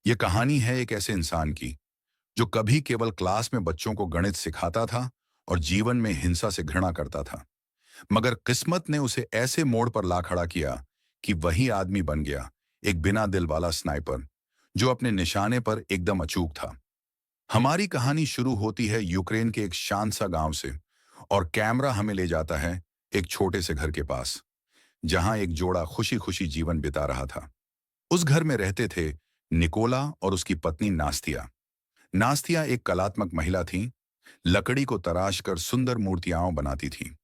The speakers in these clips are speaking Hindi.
ये कहानी है एक ऐसे इंसान की जो कभी केवल क्लास में बच्चों को गणित सिखाता था और जीवन में हिंसा से घृणा करता था। मगर किस्मत ने उसे ऐसे मोड़ पर ला खड़ा किया कि वही आदमी बन गया, एक बिना दिल वाला स्नाइपर जो अपने निशाने पर एकदम अचूक था। हमारी कहानी शुरू होती है यूक्रेन के एक शांत सा गांव से और कैमरा हमें ले जाता है एक छोटे से घर के पास, जहां एक जोड़ा खुशी खुशी जीवन बिता रहा था। उस घर में रहते थे निकोला और उसकी पत्नी नास्तिया। नास्तिया एक कलात्मक महिला थी, लकड़ी को तराश कर सुंदर मूर्तियां बनाती थी।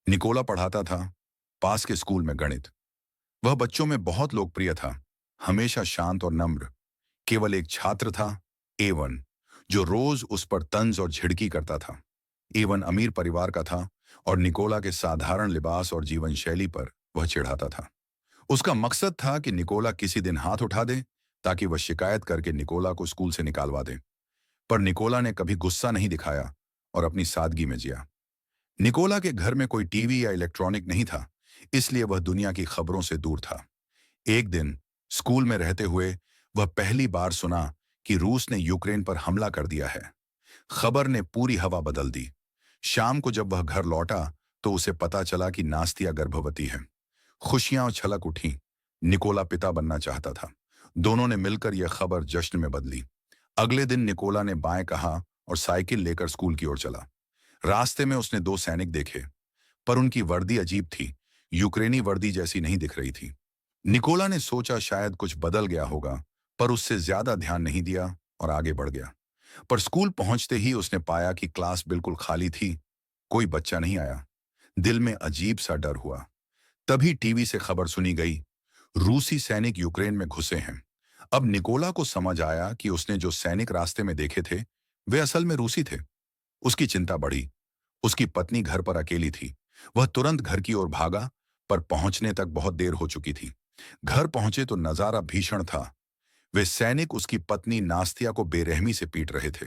निकोला पढ़ाता था पास के स्कूल में गणित। वह बच्चों में बहुत लोकप्रिय था, हमेशा शांत और नम्र। केवल एक छात्र था, एवन, जो रोज उस पर तंज और झिड़की करता था। एवन अमीर परिवार का था और निकोला के साधारण लिबास और जीवन शैली पर वह चिढ़ाता था। उसका मकसद था कि निकोला किसी दिन हाथ उठा दे ताकि वह शिकायत करके निकोला को स्कूल से निकालवा दे। पर निकोला ने कभी गुस्सा नहीं दिखाया और अपनी सादगी में जिया। निकोला के घर में कोई टीवी या इलेक्ट्रॉनिक नहीं था, इसलिए वह दुनिया की खबरों से दूर था। एक दिन स्कूल में रहते हुए वह पहली बार सुना कि रूस ने यूक्रेन पर हमला कर दिया है। खबर ने पूरी हवा बदल दी। शाम को जब वह घर लौटा तो उसे पता चला कि नास्तिया गर्भवती है। खुशियां छलक उठी। निकोला पिता बनना चाहता था। दोनों ने मिलकर यह खबर जश्न में बदली। अगले दिन निकोला ने बाएं कहा और साइकिल लेकर स्कूल की ओर चला। रास्ते में उसने दो सैनिक देखे, पर उनकी वर्दी अजीब थी, यूक्रेनी वर्दी जैसी नहीं दिख रही थी। निकोला ने सोचा शायद कुछ बदल गया होगा, पर उससे ज्यादा ध्यान नहीं दिया और आगे बढ़ गया। पर स्कूल पहुंचते ही उसने पाया कि क्लास बिल्कुल खाली थी, कोई बच्चा नहीं आया। दिल में अजीब सा डर हुआ। तभी टीवी से खबर सुनी गई, रूसी सैनिक यूक्रेन में घुसे हैं। अब निकोला को समझ आया कि उसने जो सैनिक रास्ते में देखे थे वे असल में रूसी थे। उसकी चिंता बढ़ी। उसकी पत्नी घर पर अकेली थी। वह तुरंत घर की ओर भागा, पर पहुंचने तक बहुत देर हो चुकी थी। घर पहुंचे तो नजारा भीषण था। वे सैनिक उसकी पत्नी नास्तिया को बेरहमी से पीट रहे थे।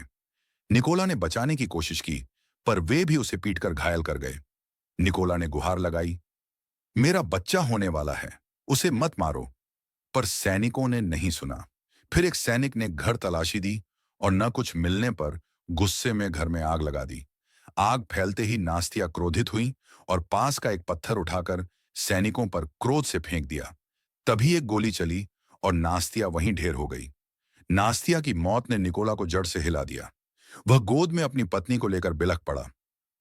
निकोला ने बचाने की कोशिश की, पर वे भी उसे पीटकर घायल कर गए। निकोला ने गुहार लगाई, मेरा बच्चा होने वाला है, उसे मत मारो। पर सैनिकों ने नहीं सुना। फिर एक सैनिक ने घर तलाशी दी और न कुछ मिलने पर गुस्से में घर में आग लगा दी। आग फैलते ही नास्तिया क्रोधित हुई और पास का एक पत्थर उठाकर सैनिकों पर क्रोध से फेंक दिया। तभी एक गोली चली और नास्तिया वहीं ढेर हो गई। नास्तिया की मौत ने निकोला को जड़ से हिला दिया। वह गोद में अपनी पत्नी को लेकर बिलख पड़ा।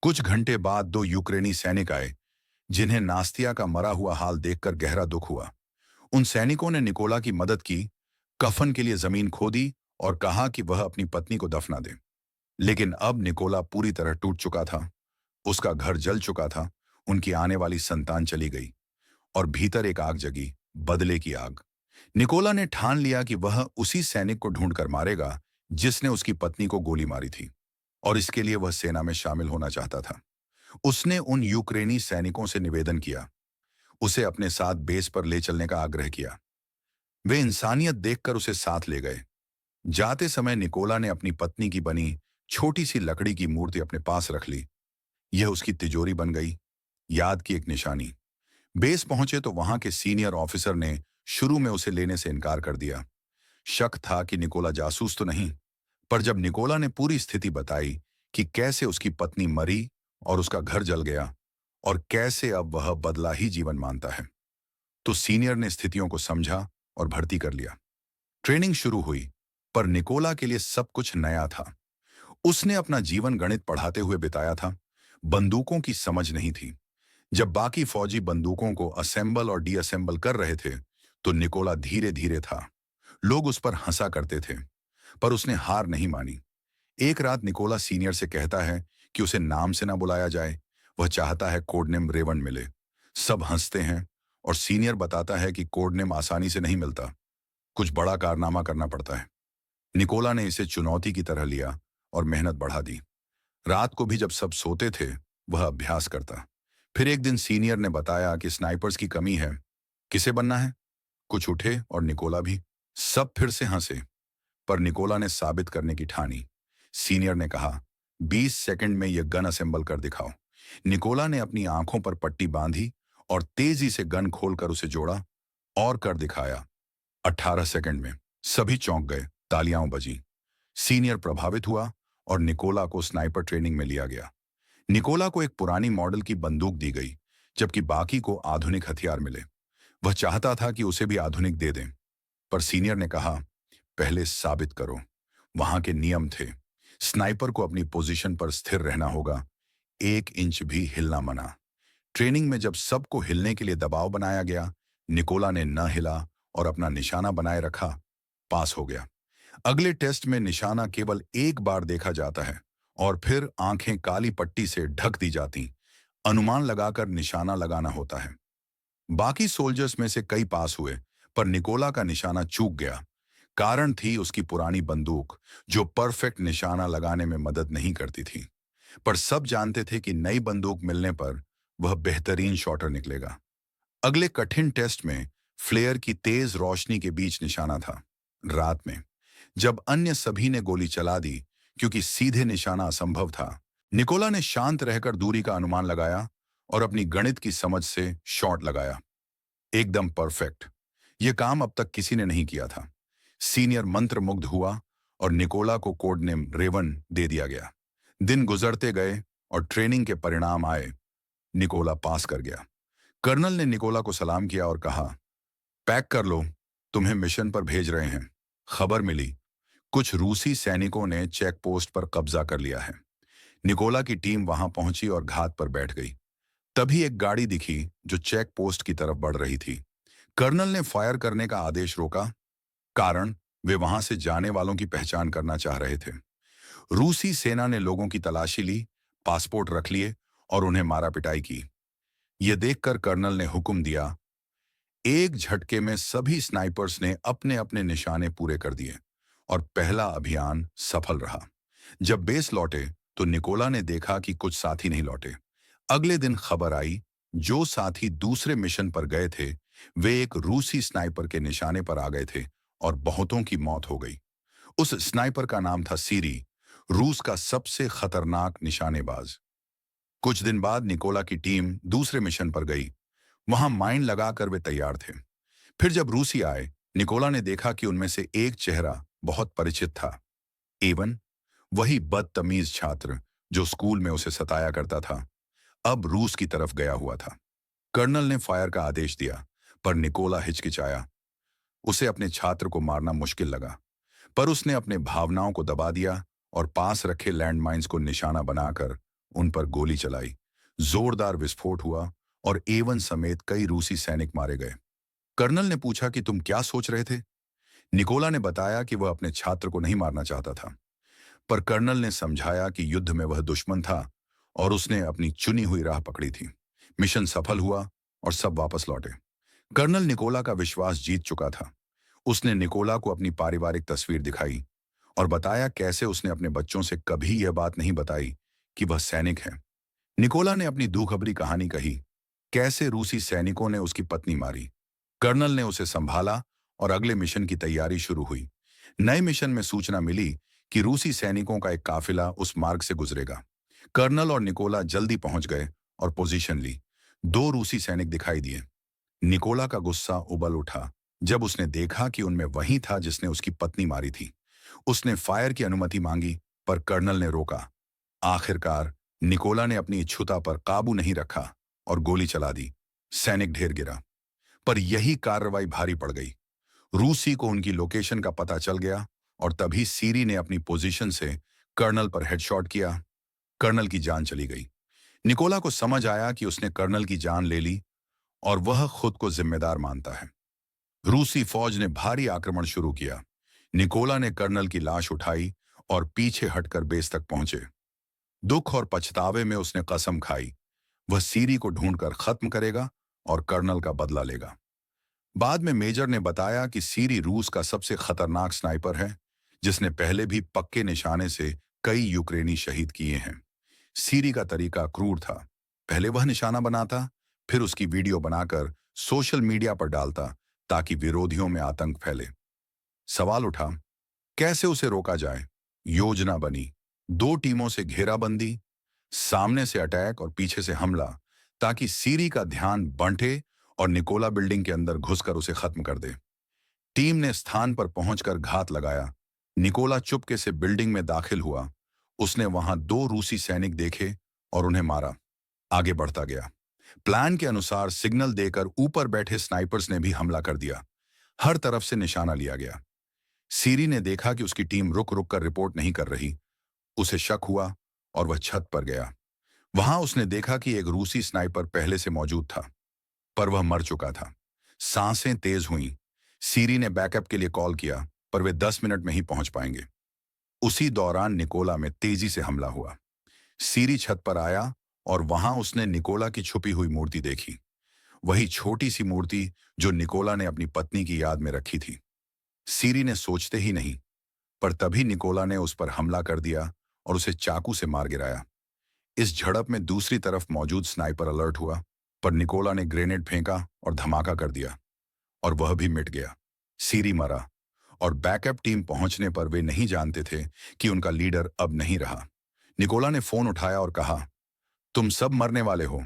कुछ घंटे बाद दो यूक्रेनी सैनिक आए, जिन्हें नास्तिया का मरा हुआ हाल देखकर गहरा दुख हुआ। उन सैनिकों ने निकोला की मदद की, कफन के लिए जमीन खोदी और कहा कि वह अपनी पत्नी को दफना दे। लेकिन अब निकोला पूरी तरह टूट चुका था। उसका घर जल चुका था, उनकी आने वाली संतान चली गई और भीतर एक आग जगी, बदले की आग। निकोला ने ठान लिया कि वह उसी सैनिक को ढूंढकर मारेगा जिसने उसकी पत्नी को गोली मारी थी, और इसके लिए वह सेना में शामिल होना चाहता था। उसने उन यूक्रेनी सैनिकों से निवेदन किया, उसे अपने साथ बेस पर ले चलने का आग्रह किया। वे इंसानियत देखकर उसे साथ ले गए। जाते समय निकोला ने अपनी पत्नी की बनी छोटी सी लकड़ी की मूर्ति अपने पास रख ली। यह उसकी तिजोरी बन गई, याद की एक निशानी। बेस पहुंचे तो वहां के सीनियर ऑफिसर ने शुरू में उसे लेने से इनकार कर दिया। शक था कि निकोला जासूस तो नहीं। पर जब निकोला ने पूरी स्थिति बताई कि कैसे उसकी पत्नी मरी और उसका घर जल गया और कैसे अब वह बदला ही जीवन मानता है, तो सीनियर ने स्थितियों को समझा और भर्ती कर लिया। ट्रेनिंग शुरू हुई, पर निकोला के लिए सब कुछ नया था। उसने अपना जीवन गणित पढ़ाते हुए बिताया था, बंदूकों की समझ नहीं थी। जब बाकी फौजी बंदूकों को असेंबल और डीअसेंबल कर रहे थे, तो निकोला धीरे धीरे था। लोग उस पर हंसा करते थे, पर उसने हार नहीं मानी। एक रात निकोला सीनियर से कहता है कि उसे नाम से ना बुलाया जाए, वह चाहता है कोडनेम रेवन मिले। सब हंसते हैं और सीनियर बताता है कि कोडनेम आसानी से नहीं मिलता, कुछ बड़ा कारनामा करना पड़ता है। निकोला ने इसे चुनौती की तरह लिया और मेहनत बढ़ा दी। रात को भी जब सब सोते थे, वह अभ्यास करता। फिर एक दिन सीनियर ने बताया कि स्नाइपर्स की कमी है, किसे बनना है? कुछ उठे और निकोला भी। सब फिर से हंसे, पर निकोला ने साबित करने की ठानी। सीनियर ने कहा, 20 सेकंड में यह गन असेंबल कर दिखाओ। निकोला ने अपनी आंखों पर पट्टी बांधी और तेजी से गन खोलकर उसे जोड़ा और कर दिखाया। 18 सेकंड में। सभी चौंक गए। तालियां बजी। सीनियर प्रभावित हुआ और निकोला को स्नाइपर ट्रेनिंग में लिया गया। निकोला को एक पुरानी मॉडल की बंदूक दी गई, जबकि बाकी को आधुनिक हथियार मिले। वह चाहता था कि उसे भी आधुनिक दे दें, पर सीनियर ने कहा, पहले साबित करो। वहां के नियम थे, स्नाइपर को अपनी पोजीशन पर स्थिर रहना होगा, 1 इंच भी हिलना मना। ट्रेनिंग में जब सबको हिलने के लिए दबाव बनाया गया, निकोला ने न हिला और अपना निशाना बनाए रखा, पास हो गया। अगले टेस्ट में निशाना केवल एक बार देखा जाता है और फिर आंखें काली पट्टी से ढक दी जाती। अनुमान लगाकर निशाना लगाना होता है। बाकी सोल्जर्स में से कई पास हुए, पर निकोला का निशाना चूक गया। कारण थी उसकी पुरानी बंदूक, जो परफेक्ट निशाना लगाने में मदद नहीं करती थी। पर सब जानते थे कि नई बंदूक मिलने पर वह बेहतरीन शॉटर निकलेगा। अगले कठिन टेस्ट में फ्लेयर की तेज रोशनी के बीच निशाना था। रात में जब अन्य सभी ने गोली चला दी, क्योंकि सीधे निशाना असंभव था, निकोला ने शांत रहकर दूरी का अनुमान लगाया और अपनी गणित की समझ से शॉट लगाया। एकदम परफेक्ट। यह काम अब तक किसी ने नहीं किया था। सीनियर मंत्रमुग्ध हुआ और निकोला को कोड नेम रेवन दे दिया गया। दिन गुजरते गए और ट्रेनिंग के परिणाम आए। निकोला पास कर गया। कर्नल ने निकोला को सलाम किया और कहा, पैक कर लो, तुम्हें मिशन पर भेज रहे हैं। खबर मिली, कुछ रूसी सैनिकों ने चेक पोस्ट पर कब्जा कर लिया है। निकोला की टीम वहां पहुंची और घात पर बैठ गई। तभी एक गाड़ी दिखी जो चेक पोस्ट की तरफ बढ़ रही थी। कर्नल ने फायर करने का आदेश रोका, कारण वे वहां से जाने वालों की पहचान करना चाह रहे थे। रूसी सेना ने लोगों की तलाशी ली, पासपोर्ट रख लिए और उन्हें मारा पिटाई की। यह देखकर कर्नल ने हुक्म दिया, एक झटके में सभी स्नाइपर्स ने अपने अपने निशाने पूरे कर दिए और पहला अभियान सफल रहा। जब बेस लौटे तो निकोला ने देखा कि कुछ साथी नहीं लौटे। अगले दिन खबर आई, जो साथी दूसरे मिशन पर गए थे वे एक रूसी स्नाइपर के निशाने पर आ गए थे और बहुतों की मौत हो गई। उस स्नाइपर का नाम था सीरी, रूस का सबसे खतरनाक निशानेबाज। कुछ दिन बाद निकोला की टीम दूसरे मिशन पर गई। वहां माइन लगाकर वे तैयार थे। फिर जब रूसी आए, निकोला ने देखा कि उनमें से एक चेहरा बहुत परिचित था। एवन, वही बदतमीज छात्र जो स्कूल में उसे सताया करता था, अब रूस की तरफ गया हुआ था। कर्नल ने फायर का आदेश दिया, पर निकोला हिचकिचाया। उसे अपने छात्र को मारना मुश्किल लगा, पर उसने अपने भावनाओं को दबा दिया और पास रखे लैंडमाइंस को निशाना बनाकर उन पर गोली चलाई। जोरदार विस्फोट हुआ और एवन समेत कई रूसी सैनिक मारे गए। कर्नल ने पूछा कि तुम क्या सोच रहे थे? निकोला ने बताया कि वह अपने छात्र को नहीं मारना चाहता था, पर कर्नल ने समझाया कि युद्ध में वह दुश्मन था और उसने अपनी चुनी हुई राह पकड़ी थी। मिशन सफल हुआ और सब वापस लौटे। कर्नल निकोला का विश्वास जीत चुका था। उसने निकोला को अपनी पारिवारिक तस्वीर दिखाई और बताया कैसे उसने अपने बच्चों से कभी यह बात नहीं बताई कि वह सैनिक है। निकोला ने अपनी दूखभरी कहानी कही, कैसे रूसी सैनिकों ने उसकी पत्नी मारी। कर्नल ने उसे संभाला और अगले मिशन की तैयारी शुरू हुई। नए मिशन में सूचना मिली कि रूसी सैनिकों का एक काफिला उस मार्ग से गुजरेगा। कर्नल और निकोला जल्दी पहुंच गए और पोजीशन ली। 2 रूसी सैनिक दिखाई दिए। निकोला का गुस्सा उबल उठा जब उसने देखा कि उनमें वही था जिसने उसकी पत्नी मारी थी। उसने फायर की अनुमति मांगी, पर कर्नल ने रोका। आखिरकार निकोला ने अपनी इच्छुता पर काबू नहीं रखा और गोली चला दी। सैनिक ढेर गिरा, पर यही कार्रवाई भारी पड़ गई। रूसी को उनकी लोकेशन का पता चल गया और तभी सीरी ने अपनी पोजीशन से कर्नल पर हेडशॉट किया। कर्नल की जान चली गई। निकोला को समझ आया कि उसने कर्नल की जान ले ली और वह खुद को जिम्मेदार मानता है। रूसी फौज ने भारी आक्रमण शुरू किया। निकोला ने कर्नल की लाश उठाई और पीछे हटकर बेस तक पहुंचे। दुख और पछतावे में उसने कसम खाई, वह सीरी को ढूंढकर खत्म करेगा और कर्नल का बदला लेगा। बाद में मेजर ने बताया कि सीरी रूस का सबसे खतरनाक स्नाइपर है, जिसने पहले भी पक्के निशाने से कई यूक्रेनी शहीद किए हैं। सीरी का तरीका क्रूर था। पहले वह निशाना बनाता, फिर उसकी वीडियो बनाकर सोशल मीडिया पर डालता ताकि विरोधियों में आतंक फैले। सवाल उठा, कैसे उसे रोका जाए? योजना बनी। 2 टीमों से घेराबंदी, सामने से अटैक और पीछे से हमला, ताकि सीरी का ध्यान बंटे और निकोला बिल्डिंग के अंदर घुसकर उसे खत्म कर दे। टीम ने स्थान पर पहुंचकर घात लगाया, निकोला चुपके से बिल्डिंग में दाखिल हुआ। उसने वहां 2 रूसी सैनिक देखे और उन्हें मारा। आगे बढ़ता गया। प्लान के अनुसार सिग्नल देकर ऊपर बैठे स्नाइपर्स ने भी हमला कर दिया। हर तरफ से निशाना लिया गया। सीरी ने देखा कि उसकी टीम रुक रुक कर रिपोर्ट नहीं कर रही। उसे शक हुआ और वह छत पर गया। वहां उसने देखा कि एक रूसी स्नाइपर पहले से मौजूद था, पर वह मर चुका था। सांसें तेज हुईं। सीरी ने बैकअप के लिए कॉल किया, पर वे 10 मिनट में ही पहुंच पाएंगे। उसी दौरान निकोला में तेजी से हमला हुआ। सीरी छत पर आया और वहां उसने निकोला की छुपी हुई मूर्ति देखी। वही छोटी सी मूर्ति जो निकोला ने अपनी पत्नी की याद में रखी थी। सीरी ने सोचते ही नहीं, पर तभी निकोला ने उस पर हमला कर दिया और उसे चाकू से मार गिराया। इस झड़प में दूसरी तरफ मौजूद स्नाइपर अलर्ट हुआ, पर निकोला ने ग्रेनेड फेंका और धमाका कर दिया, और वह भी मिट गया। सीरी मरा, और बैकअप टीम पहुंचने पर वे नहीं जानते थे कि उनका लीडर अब नहीं रहा। निकोला ने फोन उठाया और कहा, तुम सब मरने वाले हो।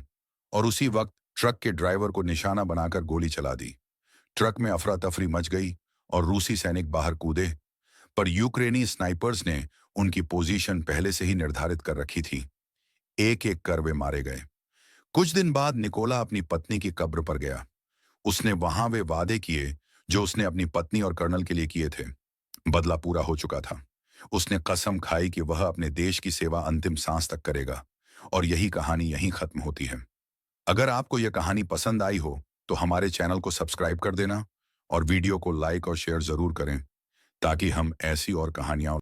और उसी वक्त ट्रक के ड्राइवर को निशाना बनाकर गोली चला दी। ट्रक में अफरा तफरी मच गई और रूसी सैनिक बाहर कूदे, पर यूक्रेनी स्नाइपर्स ने उनकी पोजीशन पहले से ही निर्धारित कर रखी थी। एक एक कर वे मारे गए। कुछ दिन बाद निकोला अपनी पत्नी की कब्र पर गया। उसने वहां वे वादे किए जो उसने अपनी पत्नी और कर्नल के लिए किए थे। बदला पूरा हो चुका था। उसने कसम खाई कि वह अपने देश की सेवा अंतिम सांस तक करेगा। और यही कहानी यहीं खत्म होती है। अगर आपको यह कहानी पसंद आई हो तो हमारे चैनल को सब्सक्राइब कर देना और वीडियो को लाइक और शेयर जरूर करें, ताकि हम ऐसी और कहानियां